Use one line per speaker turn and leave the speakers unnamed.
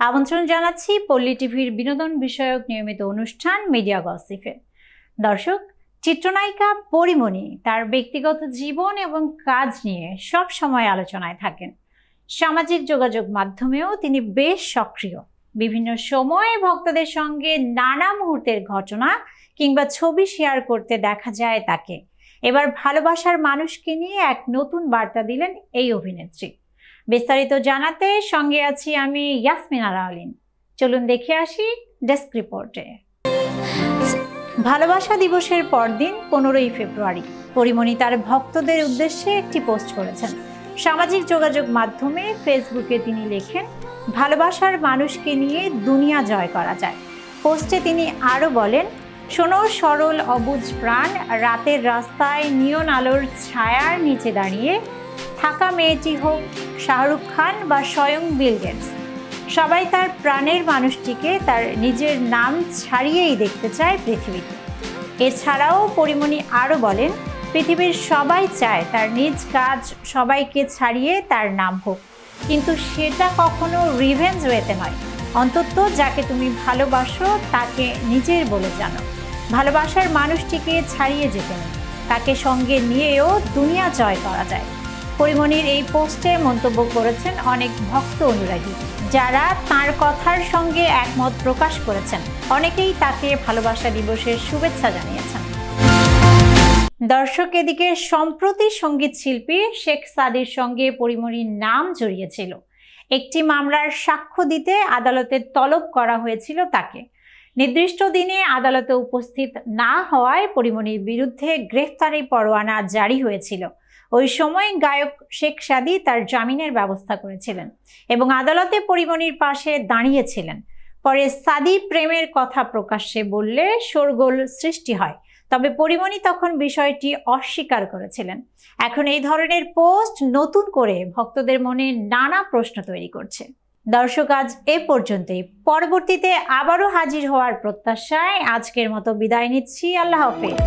আমন্ত্রণ জানাচ্ছি পল্লী টিভির বিনোদন বিষয়ক নিয়মিত অনুষ্ঠান মিডিয়া গসিপে। দর্শক, চিত্রনায়িকা পরীমণি তার ব্যক্তিগত জীবন এবং কাজ নিয়ে সব সময় আলোচনায় থাকেন। সামাজিক যোগাযোগ মাধ্যমেও তিনি বেশ সক্রিয়। বিভিন্ন সময়ে ভক্তদের সঙ্গে নানা মুহূর্তের ঘটনা কিংবা ছবি শেয়ার করতে দেখা যায় তাকে। এবার ভালোবাসার মানুষকে নিয়ে এক নতুন বার্তা দিলেন এই অভিনেত্রী। বিস্তারিত জানাতে সঙ্গে আছি আমি ইয়াসমিনা রাওলিন। চলুন দেখে আসি ডেস্ক রিপোর্টে। ভালোবাসা দিবসের পরদিন 15ই ফেব্রুয়ারি পরীমণি তার ভক্তদের উদ্দেশ্যে একটি পোস্ট করেছেন। সামাজিক যোগাযোগ মাধ্যমে ফেসবুকে তিনি লেখেন, ভালোবাসার মানুষকে নিয়ে দুনিয়া জয় করা যায়। পোস্টে তিনি আরও বলেন, শোনো সরল অবুঝ প্রাণ, রাতের রাস্তায় নিয়ন আলোর ছায়ার নিচে দাঁড়িয়ে থাকা মেয়েটি হোক শাহরুখ খান বা স্বয়ং বিল গেটস, সবাই তার প্রাণের মানুষটিকে তার নিজের নাম ছাড়িয়েই দেখতে চায় পৃথিবীতে। এছাড়াও পরীমণি আরও বলেন, পৃথিবীর সবাই চায় তার নিজ কাজ সবাইকে ছাড়িয়ে তার নাম হোক, কিন্তু সেটা কখনো রিভেঞ্জ ওয়েতে নয়। অন্তত যাকে তুমি ভালোবাসো তাকে নিজের বলে জানো। ভালোবাসার মানুষটিকে ছাড়িয়ে যেতে নেই, তাকে সঙ্গে নিয়েও দুনিয়া জয় করা যায়। পরীমণির এই পোস্টে মন্তব্য করেছেন অনেক ভক্ত অনুরাগী, যারা তার কথার সঙ্গে একমত প্রকাশ করেছেন। অনেকেই তাকে ভালোবাসা দিবসের শুভেচ্ছা জানিয়েছেন। দর্শক, এদিকে সম্প্রতি সঙ্গীত শিল্পী শেখ সাদির সঙ্গে পরীমণির নাম জড়িয়েছিল। একটি মামলার সাক্ষ্য দিতে আদালতে তলব করা হয়েছিল তাকে। নির্দিষ্ট দিনে আদালতে উপস্থিত না হওয়ায় পরীমণির বিরুদ্ধে গ্রেফতারি পরোয়ানা জারি হয়েছিল। ওই সময় গায়ক শেখ সাদি তার জামিনের ব্যবস্থা করেছিলেন এবং আদালতে পরীমণির পাশে দাঁড়িয়েছিলেন। পরে সাদি প্রেমের কথা প্রকাশ্যে বললে শোরগোল সৃষ্টি হয়, তবে পরীমণি তখন বিষয়টি অস্বীকার করেছিলেন। এখন এই ধরনের পোস্ট নতুন করে ভক্তদের মনে নানা প্রশ্ন তৈরি করছে। দর্শক, আজ এ পর্যন্তই। পরবর্তীতে আবারও হাজির হওয়ার প্রত্যাশায় আজকের মতো বিদায় নিচ্ছি। আল্লাহ হাফেজ।